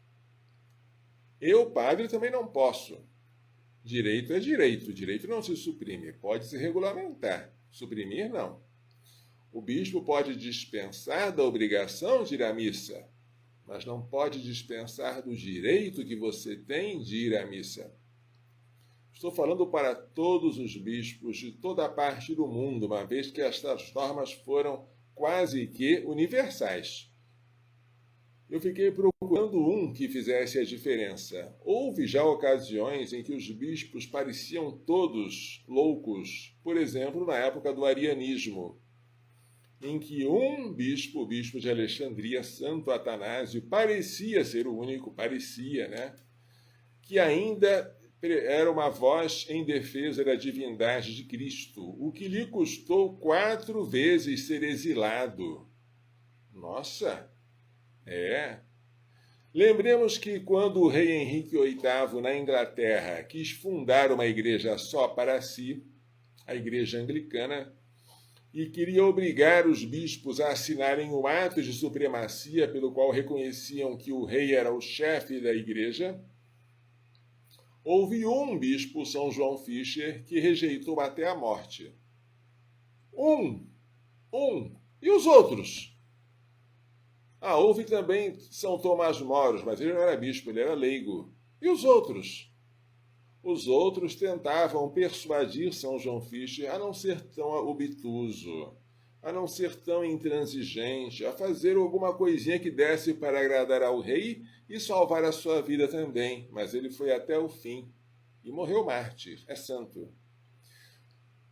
Eu, padre, também não posso. Direito é direito, direito não se suprime, pode se regulamentar, suprimir não. O bispo pode dispensar da obrigação de ir à missa, mas não pode dispensar do direito que você tem de ir à missa. Estou falando para todos os bispos de toda a parte do mundo, uma vez que estas normas foram quase que universais. Eu fiquei procurando um que fizesse a diferença. Houve já ocasiões em que os bispos pareciam todos loucos, por exemplo, na época do arianismo, em que um bispo, o bispo de Alexandria, Santo Atanásio, parecia ser o único, né? Que ainda era uma voz em defesa da divindade de Cristo, o que lhe custou 4 vezes ser exilado. Nossa! Lembremos que quando o rei Henrique VIII, na Inglaterra, quis fundar uma igreja só para si, a igreja anglicana, e queria obrigar os bispos a assinarem um ato de supremacia pelo qual reconheciam que o rei era o chefe da igreja, houve um bispo, São João Fischer, que rejeitou até a morte. Um. E os outros? Houve também São Tomás Moros, mas ele não era bispo, ele era leigo. E os outros? Os outros tentavam persuadir São João Fischer a não ser tão obtuso, a não ser tão intransigente, a fazer alguma coisinha que desse para agradar ao rei e salvar a sua vida também. Mas ele foi até o fim e morreu mártir, é santo.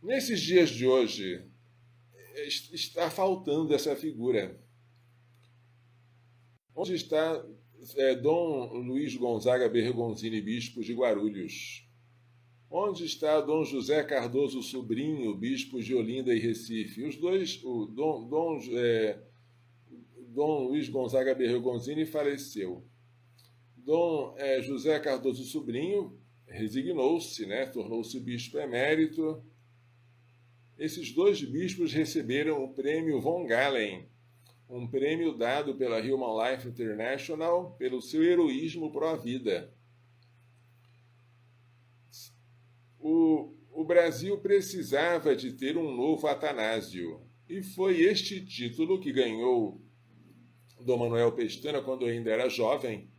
Nesses dias de hoje, está faltando essa figura. Onde está Dom Luiz Gonzaga Bergonzini, bispo de Guarulhos? Onde está Dom José Cardoso Sobrinho, bispo de Olinda e Recife? Os dois, Dom Luiz Gonzaga Bergonzini faleceu. Dom José Cardoso Sobrinho resignou-se, né? Tornou-se bispo emérito. Esses 2 bispos receberam o prêmio Von Galen, um prêmio dado pela Human Life International pelo seu heroísmo pró-vida. O Brasil precisava de ter um novo Atanásio, e foi este título que ganhou Dom Manuel Pestana quando ainda era jovem,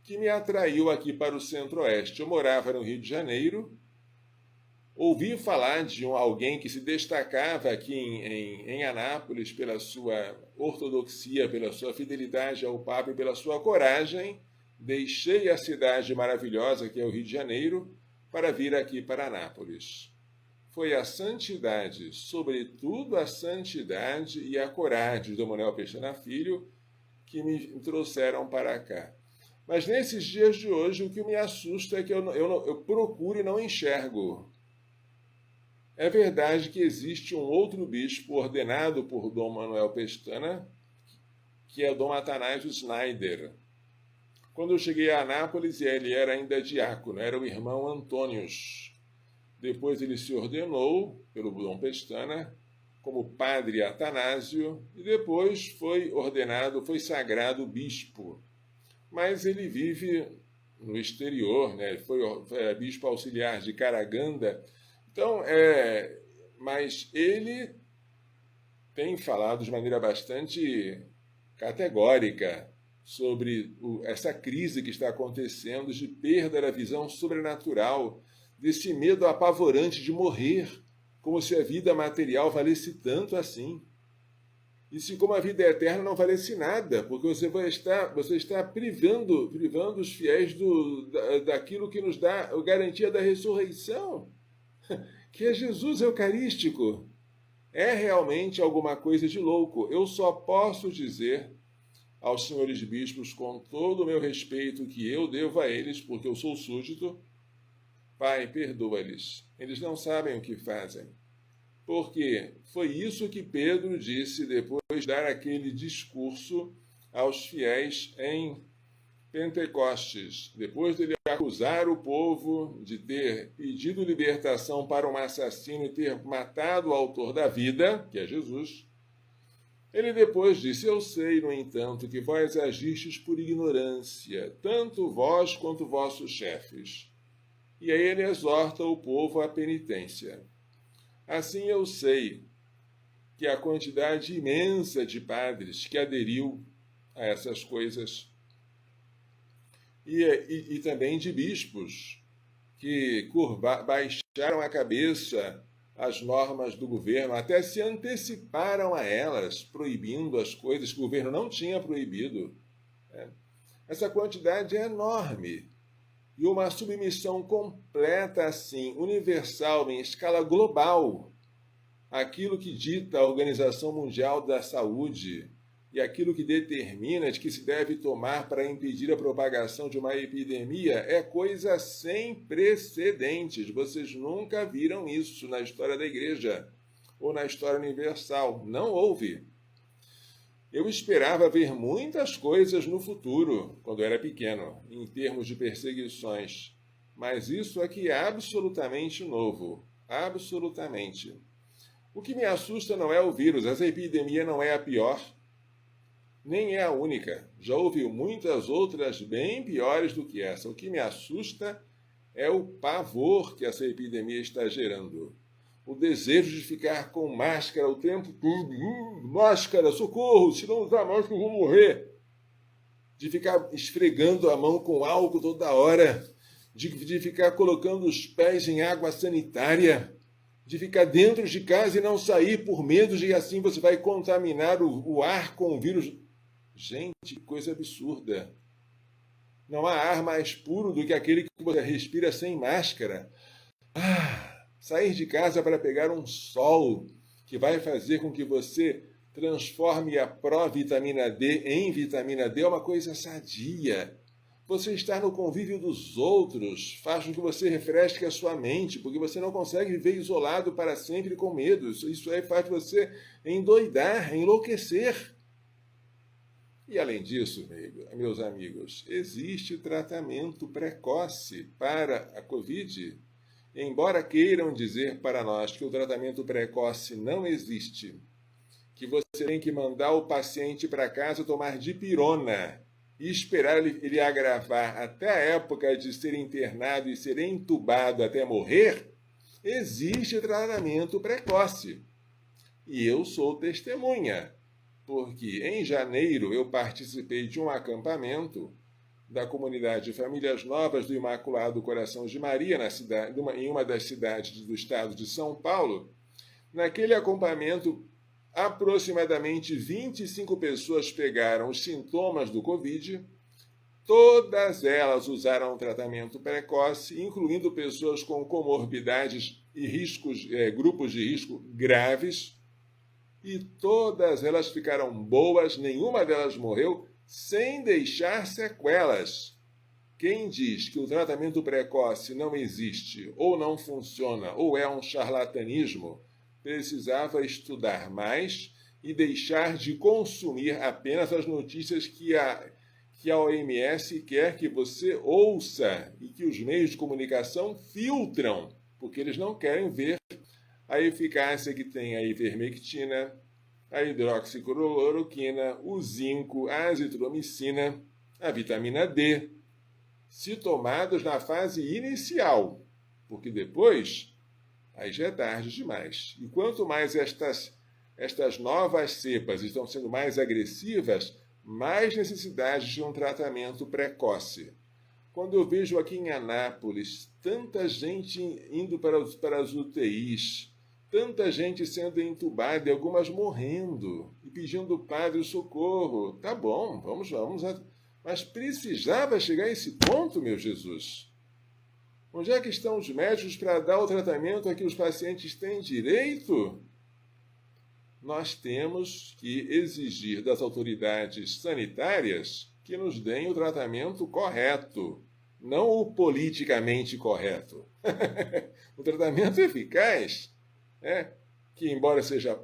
que me atraiu aqui para o Centro-Oeste. Eu morava no Rio de Janeiro, ouvi falar de alguém que se destacava aqui em Anápolis pela sua ortodoxia, pela sua fidelidade ao Papa e pela sua coragem. Deixei a cidade maravilhosa que é o Rio de Janeiro para vir aqui para Anápolis. Foi a santidade, sobretudo a santidade e a coragem do Manuel Pestana Filho, que me trouxeram para cá. Mas nesses dias de hoje, o que me assusta é que eu procuro e não enxergo. É verdade que existe um outro bispo ordenado por Dom Manuel Pestana, que é Dom Atanásio Schneider. Quando eu cheguei a Anápolis, ele era ainda diácono, era o irmão Antônios. Depois ele se ordenou pelo Dom Pestana como padre Atanásio e depois foi ordenado, foi sagrado bispo. Mas ele vive no exterior, né? Foi bispo auxiliar de Karaganda. Então, mas ele tem falado de maneira bastante categórica sobre essa crise que está acontecendo de perda da visão sobrenatural, desse medo apavorante de morrer, como se a vida material valesse tanto assim. E se como a vida eterna não valesse nada, porque você está privando os fiéis daquilo que nos dá a garantia da ressurreição, que é Jesus Eucarístico. É realmente alguma coisa de louco. Eu só posso dizer aos senhores bispos, com todo o meu respeito que eu devo a eles, porque eu sou súdito: Pai, perdoa-lhes. Eles não sabem o que fazem. Porque foi isso que Pedro disse depois de dar aquele discurso aos fiéis em Pentecostes. Depois de ele acusar o povo de ter pedido libertação para um assassino e ter matado o autor da vida, que é Jesus, ele depois disse: eu sei, no entanto, que vós agistes por ignorância, tanto vós quanto vossos chefes. E aí ele exorta o povo à penitência. Assim eu sei que a quantidade imensa de padres que aderiu a essas coisas e também de bispos que baixaram a cabeça às normas do governo, até se anteciparam a elas, proibindo as coisas que o governo não tinha proibido. Essa quantidade é enorme. E uma submissão completa, assim, universal, em escala global, àquilo que dita a Organização Mundial da Saúde e aquilo que determina de que se deve tomar para impedir a propagação de uma epidemia, é coisa sem precedentes. Vocês nunca viram isso na história da Igreja ou na história universal. Não houve. Eu esperava ver muitas coisas no futuro, quando eu era pequeno, em termos de perseguições. Mas isso aqui é absolutamente novo. Absolutamente. O que me assusta não é o vírus. Essa epidemia não é a pior, nem é a única. Já houve muitas outras bem piores do que essa. O que me assusta é o pavor que essa epidemia está gerando. O desejo de ficar com máscara o tempo todo. Máscara, socorro, se não usar máscara eu vou morrer. De ficar esfregando a mão com álcool toda hora. De ficar colocando os pés em água sanitária. De ficar dentro de casa e não sair por medo de que assim você vai contaminar o ar com o vírus. Gente, que coisa absurda. Não há ar mais puro do que aquele que você respira sem máscara. Sair de casa para pegar um sol que vai fazer com que você transforme a provitamina D em vitamina D é uma coisa sadia. Você estar no convívio dos outros faz com que você refresque a sua mente, porque você não consegue viver isolado para sempre com medo. Isso aí faz você endoidar, enlouquecer. E além disso, meus amigos, existe tratamento precoce para a Covid. Embora queiram dizer para nós que o tratamento precoce não existe, que você tem que mandar o paciente para casa tomar dipirona e esperar ele agravar até a época de ser internado e ser entubado até morrer, existe tratamento precoce. E eu sou testemunha, porque em janeiro eu participei de um acampamento da comunidade de Famílias Novas do Imaculado Coração de Maria, em uma das cidades do estado de São Paulo. Naquele acampamento, aproximadamente 25 pessoas pegaram os sintomas do Covid. Todas elas usaram tratamento precoce, incluindo pessoas com comorbidades e grupos de risco graves. E todas elas ficaram boas, nenhuma delas morreu, sem deixar sequelas. Quem diz que o tratamento precoce não existe, ou não funciona, ou é um charlatanismo, precisava estudar mais e deixar de consumir apenas as notícias que a OMS quer que você ouça e que os meios de comunicação filtram, porque eles não querem ver a eficácia que tem a ivermectina, a hidroxicloroquina, o zinco, a azitromicina, a vitamina D, se tomados na fase inicial, porque depois aí já é tarde demais. E quanto mais estas novas cepas estão sendo mais agressivas, mais necessidade de um tratamento precoce. Quando eu vejo aqui em Anápolis tanta gente indo para as UTIs, tanta gente sendo entubada e algumas morrendo e pedindo padre socorro. Tá bom, vamos. Mas precisava chegar a esse ponto, meu Jesus? Onde é que estão os médicos para dar o tratamento a que os pacientes têm direito? Nós temos que exigir das autoridades sanitárias que nos deem o tratamento correto, não o politicamente correto. O tratamento eficaz, que embora seja,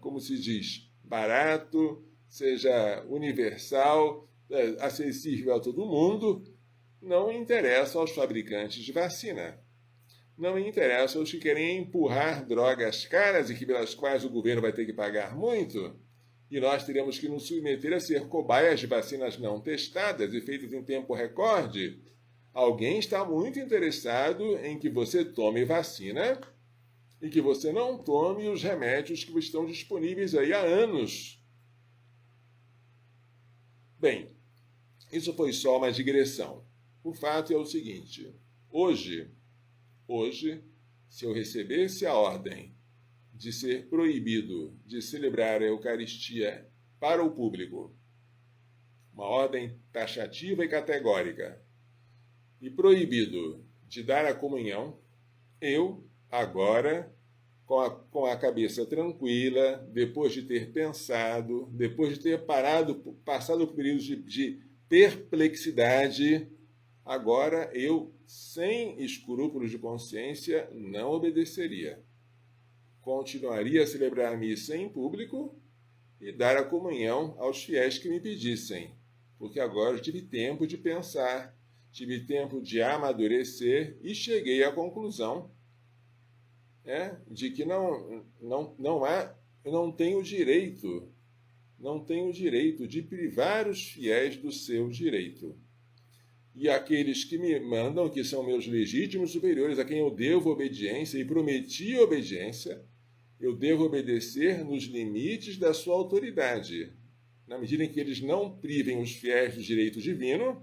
como se diz, barato, seja universal, acessível a todo mundo, não interessa aos fabricantes de vacina. Não interessa aos que querem empurrar drogas caras e pelas quais o governo vai ter que pagar muito, e nós teremos que nos submeter a ser cobaias de vacinas não testadas e feitas em tempo recorde. Alguém está muito interessado em que você tome vacina e que você não tome os remédios que estão disponíveis aí há anos. Bem, isso foi só uma digressão. O fato é o seguinte: hoje, se eu recebesse a ordem de ser proibido de celebrar a Eucaristia para o público, uma ordem taxativa e categórica, e proibido de dar a comunhão, eu, agora, com a cabeça tranquila, depois de ter pensado, depois de ter passado por períodos de perplexidade, agora eu, sem escrúpulos de consciência, não obedeceria. Continuaria a celebrar a missa em público e dar a comunhão aos fiéis que me pedissem, porque agora eu tive tempo de pensar, tive tempo de amadurecer e cheguei à conclusão de que eu não tenho direito de privar os fiéis do seu direito. E aqueles que me mandam, que são meus legítimos superiores, a quem eu devo obediência e prometi obediência, eu devo obedecer nos limites da sua autoridade, na medida em que eles não privem os fiéis do direito divino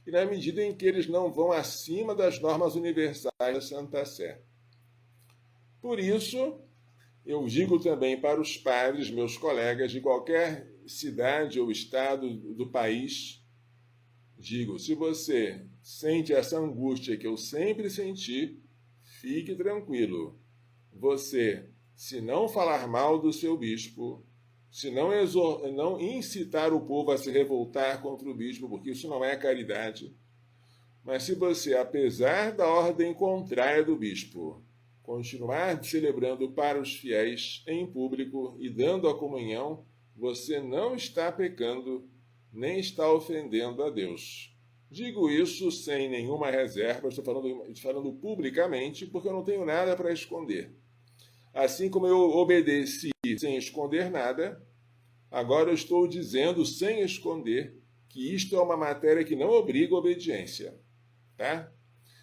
e na medida em que eles não vão acima das normas universais da Santa Sé. Por isso, eu digo também para os padres, meus colegas de qualquer cidade ou estado do país, digo, se você sente essa angústia que eu sempre senti, fique tranquilo. Você, se não falar mal do seu bispo, se não incitar o povo a se revoltar contra o bispo, porque isso não é caridade, mas se você, apesar da ordem contrária do bispo, continuar celebrando para os fiéis em público e dando a comunhão, você não está pecando, nem está ofendendo a Deus. Digo isso sem nenhuma reserva, estou falando publicamente, porque eu não tenho nada para esconder. Assim como eu obedeci sem esconder nada, agora eu estou dizendo sem esconder que isto é uma matéria que não obriga a obediência. Tá?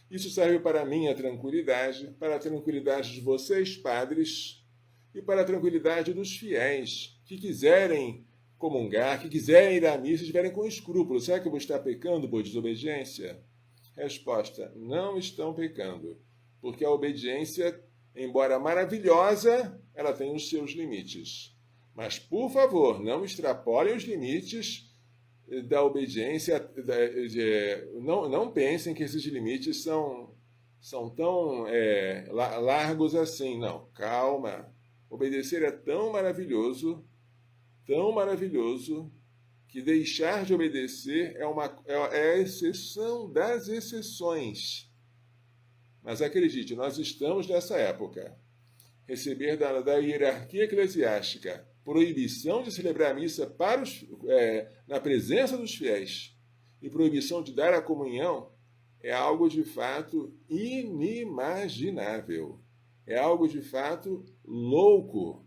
Isso serve para a minha tranquilidade, para a tranquilidade de vocês, padres, e para a tranquilidade dos fiéis que quiserem comungar, que quiserem ir à missa, estiverem com escrúpulos. Será que eu vou estar pecando por desobediência? Resposta: não estão pecando, porque a obediência, embora maravilhosa, ela tem os seus limites. Mas, por favor, não extrapolem os limites da obediência. Não pensem que esses limites são tão largos assim. Não, calma. Obedecer é tão maravilhoso, que deixar de obedecer é a exceção das exceções. Mas acredite, nós estamos nessa época. Receber da hierarquia eclesiástica proibição de celebrar a missa na presença dos fiéis e proibição de dar a comunhão é algo de fato inimaginável. É algo de fato louco.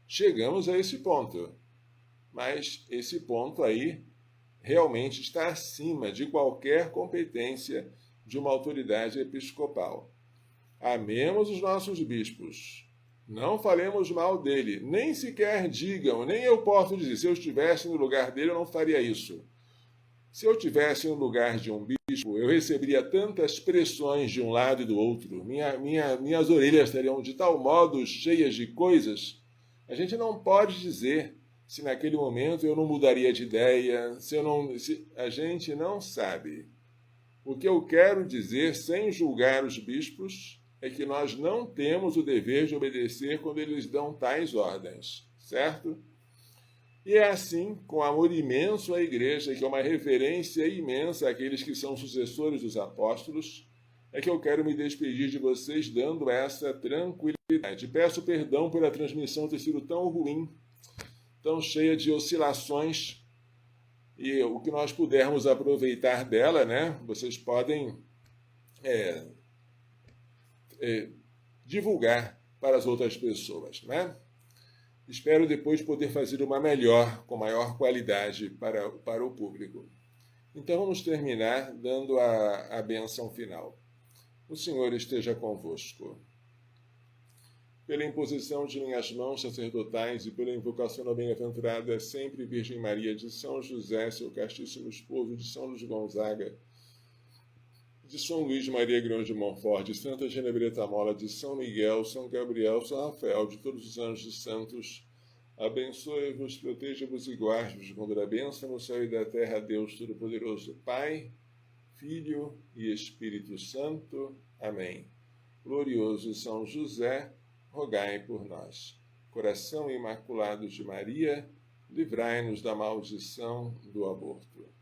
Chegamos a esse ponto. Mas esse ponto aí realmente está acima de qualquer competência de uma autoridade episcopal. Amemos os nossos bispos. Não falemos mal dele. Nem sequer digam, nem eu posso dizer. Se eu estivesse no lugar dele, eu não faria isso. Se eu estivesse no lugar de um bispo, eu receberia tantas pressões de um lado e do outro. Minhas orelhas estariam de tal modo cheias de coisas. A gente não pode dizer se naquele momento eu não mudaria de ideia, a gente não sabe. O que eu quero dizer, sem julgar os bispos, é que nós não temos o dever de obedecer quando eles dão tais ordens, certo? E é assim, com amor imenso à Igreja, que é uma reverência imensa àqueles que são sucessores dos apóstolos, é que eu quero me despedir de vocês dando essa tranquilidade. Peço perdão por a transmissão ter sido tão ruim, tão cheia de oscilações, e o que nós pudermos aproveitar dela, né? Vocês podem divulgar para as outras pessoas, né? Espero depois poder fazer uma melhor, com maior qualidade para o público. Então vamos terminar dando a bênção final. O Senhor esteja convosco. Pela imposição de minhas mãos sacerdotais e pela invocação da bem-aventurada sempre Virgem Maria, de São José, seu castíssimo esposo, de São Luís Gonzaga, de São Luís Maria Grande de Montfort, de Santa Genevieve Mola, de São Miguel, São Gabriel, São Rafael, de todos os anjos e santos, abençoe-vos, proteja-vos e guarde-vos com toda a bênção no céu e da terra, Deus Todo-Poderoso, Pai, Filho e Espírito Santo. Amém. Glorioso São José, rogai por nós. Coração Imaculado de Maria, livrai-nos da maldição do aborto.